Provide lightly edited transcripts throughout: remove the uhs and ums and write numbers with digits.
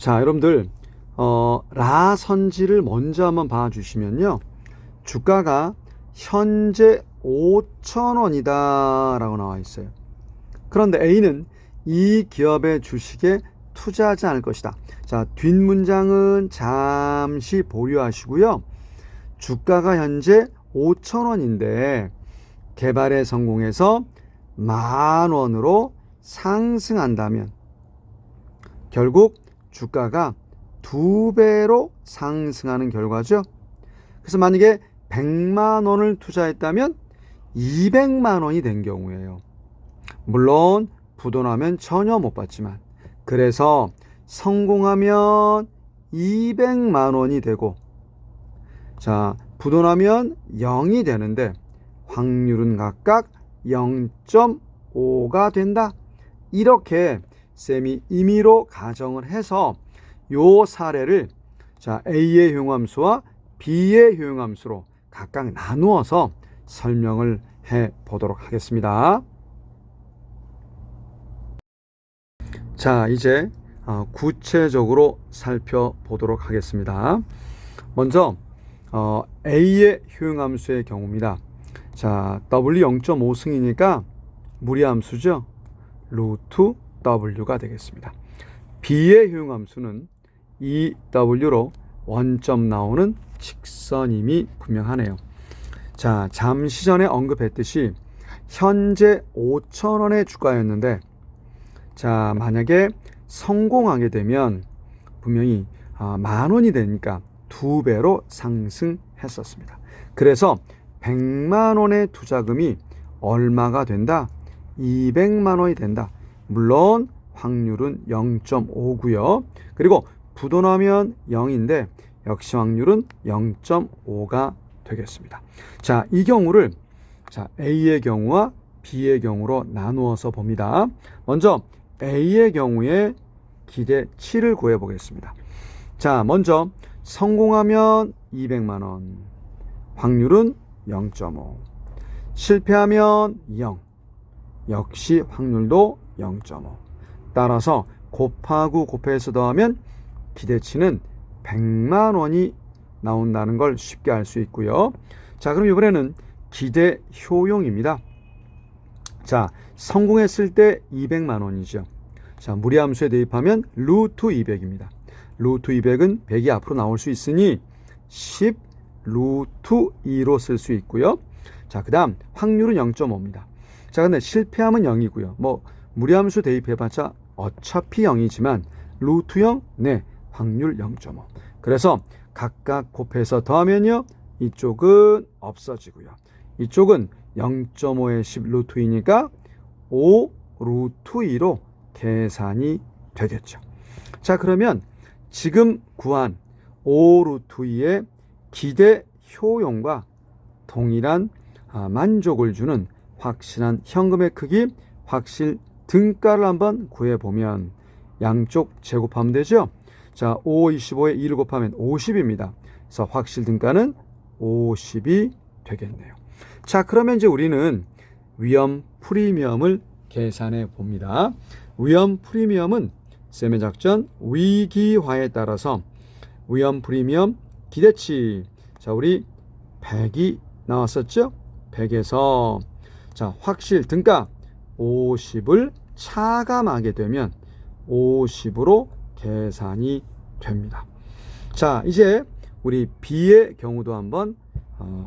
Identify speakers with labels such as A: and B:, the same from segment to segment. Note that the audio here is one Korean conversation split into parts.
A: 자, 여러분들 라선지를 먼저 한번 봐주시면요. 주가가 현재 5,000원이다 라고 나와 있어요. 그런데 A는 이 기업의 주식에 투자하지 않을 것이다. 자, 뒷문장은 잠시 보류하시고요. 주가가 현재 5,000원인데 개발에 성공해서 10,000원으로 상승한다면 결국 주가가 2배로 상승하는 결과죠. 그래서 만약에 100만 원을 투자했다면 200만 원이 된 경우예요. 물론 부도나면 전혀 못 받지만, 그래서 성공하면 200만 원이 되고, 자, 부도나면 0이 되는데 확률은 각각 0.5가 된다. 이렇게 쌤이 임의로 가정을 해서 요 사례를 자, A의 효용함수와 B의 효용함수로 각각 나누어서 설명을 해 보도록 하겠습니다. 자, 이제 구체적으로 살펴보도록 하겠습니다. 먼저 A의 효용함수의 경우입니다. 자, W 0.5승이니까 무리함수죠. 루트 W가 되겠습니다. B의 효용함수는 2W로 원점 나오는 직선임이 분명하네요. 자, 잠시 전에 언급했듯이 현재 5,000원의 주가였는데, 자, 만약에 성공하게 되면 분명히 10,000원이 되니까 2배로 상승했었습니다. 그래서 100만 원의 투자금이 얼마가 된다? 200만 원이 된다. 물론 확률은 0.5고요. 그리고 부도나면 0인데 역시 확률은 0.5가 되겠습니다. 자, 이 경우를 자, A의 경우와 B의 경우로 나누어서 봅니다. 먼저 A의 경우에 기대치를 구해 보겠습니다. 자, 먼저 성공하면 200만 원, 확률은 0.5. 실패하면 0, 역시 확률도 0.5. 따라서 곱하고 곱해서 더하면 기대치는 100만 원이 나온다는 걸 쉽게 알 수 있고요. 자, 그럼 이번에는 기대 효용입니다. 자, 성공했을 때 200만 원이죠. 자, 무리함수에 대입하면 루트 200입니다. 루트 200은 100이 앞으로 나올 수 있으니 10 루트 2로 쓸 수 있고요. 자, 그 다음 확률은 0.5입니다. 자, 근데 실패하면 0이고요. 뭐 무리함수 대입해봤자 어차피 0이지만 루트 0, 네, 확률 0.5. 그래서 각각 곱해서 더하면요, 이쪽은 없어지고요. 이쪽은 0.5에 10 루트 2니까 5 루트 2로 계산이 되겠죠. 자, 그러면 지금 구한 5 루트 2의 기대 효용과 동일한 만족을 주는 확실한 현금의 크기, 확실 등가를 한번 구해보면 양쪽 제곱하면 되죠. 자, 5, 25에 2를 곱하면 50입니다. 그래서 확실 등가는 50이 되겠네요. 자, 그러면 이제 우리는 위험 프리미엄을 계산해 봅니다. 위험 프리미엄은 쌤의 작전 위기화에 따라서 위험 프리미엄 기대치, 자, 우리 100이 나왔었죠. 100에서 자, 확실 등가 50을 차감하게 되면 50으로 계산이 됩니다. 자, 이제 우리 B의 경우도 한번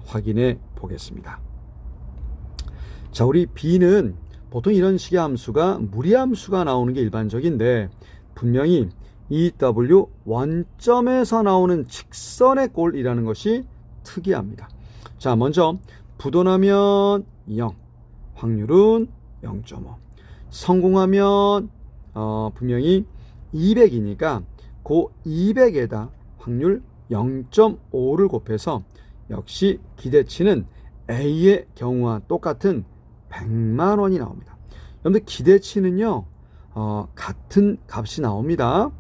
A: 확인해 보겠습니다. 자, 우리 B는 보통 이런 식의 함수가 무리함수가 나오는 게 일반적인데, 분명히 EW 원점에서 나오는 직선의 꼴이라는 것이 특이합니다. 자, 먼저 부도나면 0, 확률은 0.5. 성공하면 분명히 200이니까 그 200에다 확률 0.5를 곱해서 역시 기대치는 A의 경우와 똑같은 100만 원이 나옵니다. 여러분들 기대치는요, 같은 값이 나옵니다.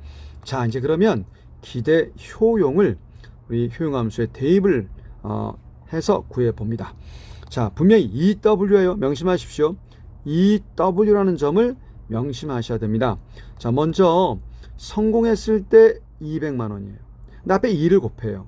A: 자, 이제 그러면 기대 효용을 우리 효용함수에 대입을 해서 구해 봅니다. 자, 분명히 EW예요. 명심하십시오. EW라는 점을 명심하셔야 됩니다. 자, 먼저 성공했을 때 200만 원이에요. 근데 앞에 2를 곱해요.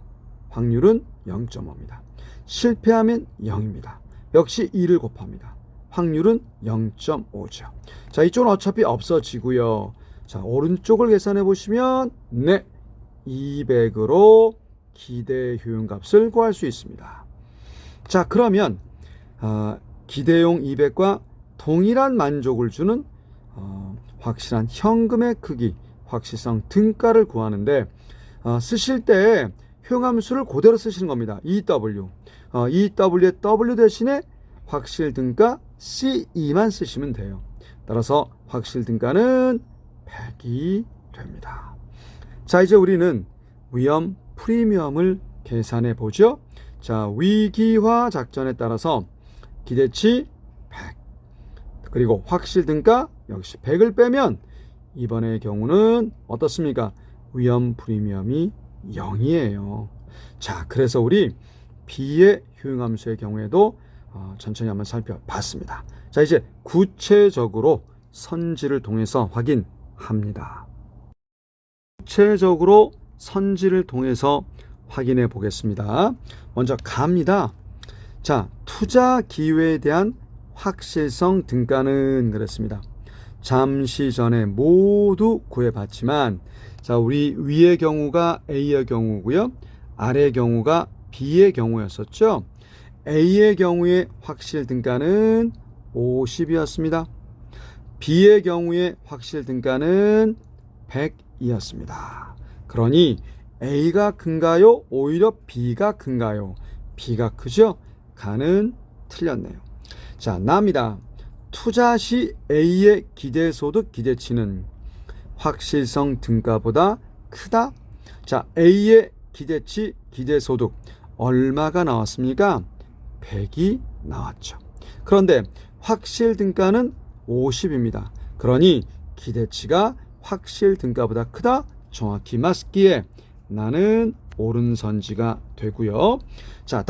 A: 확률은 0.5입니다. 실패하면 0입니다. 역시 2를 곱합니다. 확률은 0.5죠. 자, 이쪽은 어차피 없어지고요. 자, 오른쪽을 계산해 보시면 네, 200으로 기대 효용값을 구할 수 있습니다. 자, 그러면 기대용 200과 동일한 만족을 주는 확실한 현금의 크기, 확실성 등가를 구하는데 쓰실 때 효용함수를 그대로 쓰시는 겁니다. EW. EW의 W 대신에 확실 등가 CE만 쓰시면 돼요. 따라서 확실 등가는 100이 됩니다. 자, 이제 우리는 위험 프리미엄을 계산해 보죠. 자, 위기화 작전에 따라서 기대치 100, 그리고 확실 등가 역시 100을 빼면 이번의 경우는 어떻습니까? 위험 프리미엄이 0이에요. 자, 그래서 우리 B의 효용함수의 경우에도 천천히 한번 살펴봤습니다. 자, 이제 구체적으로 선지를 통해서 확인합니다. 구체적으로 선지를 통해서 확인해 보겠습니다. 먼저 갑니다. 자, 투자 기회에 대한 확실성 등가는 그렇습니다. 잠시 전에 모두 구해봤지만, 자, 우리 위의 경우가 A의 경우고요. 아래의 경우가 B의 경우였었죠. A의 경우의 확실 등가는 50이었습니다. B의 경우의 확실 등가는 100이었습니다. 그러니 A가 큰가요? 오히려 B가 큰가요? B가 크죠? 가는 틀렸네요. 자, 나입니다. 투자 시 A의 기대소득 기대치는 확실성 등가보다 크다. 자, A의 기대치 기대소득 얼마가 나왔습니까? 100이 나왔죠. 그런데 확실 등가는 50입니다. 그러니 기대치가 확실 등가보다 크다. 정확히 맞기에 나는 옳은 선지가 되고요. 자,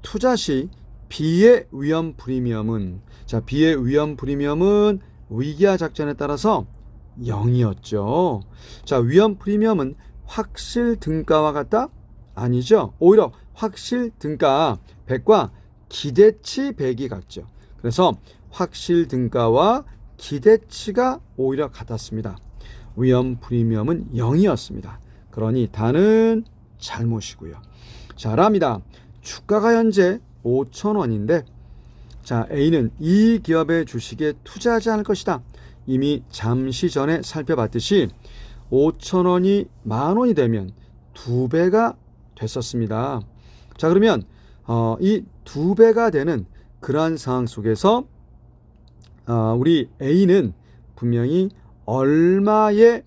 A: 투자 시 B의 위험 프리미엄은, 자, B의 위험 프리미엄은 위기화 작전에 따라서 0이었죠. 자, 위험 프리미엄은 확실 등가와 같다? 아니죠. 오히려 확실 등가 100과 기대치 100이 같죠. 그래서 확실 등가와 기대치가 오히려 같았습니다. 위험 프리미엄은 0이었습니다. 그러니 다는 잘못이고요. 자, 랍니다. 주가가 현재 5,000원인데, 자, A는 이 기업의 주식에 투자하지 않을 것이다. 이미 잠시 전에 살펴봤듯이 5,000원이 10,000원이 되면 2배가 됐었습니다. 자, 그러면 이 2배가 되는 그러한 상황 속에서 우리 A는 분명히 얼마의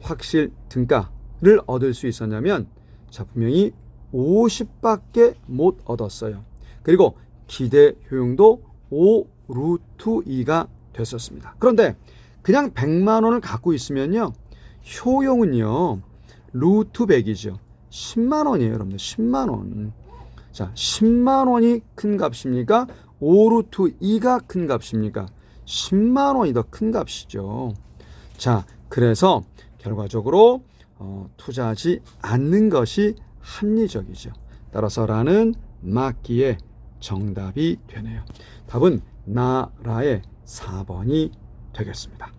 A: 확실 등가를 얻을 수 있었냐면, 자, 분명히 50밖에 못 얻었어요. 그리고 기대 효용도 5 루트 2가 됐었습니다. 그런데 그냥 100만 원을 갖고 있으면요, 효용은요 루트 100이죠. 10만 원이에요, 여러분들. 10만 원. 자, 10만 원이 큰 값입니까? 5 루트 2가 큰 값입니까? 10만 원이 더 큰 값이죠. 자, 그래서 결과적으로 투자하지 않는 것이 합리적이죠. 따라서 라는 맞기에 정답이 되네요. 답은 나라의 4번이 되겠습니다.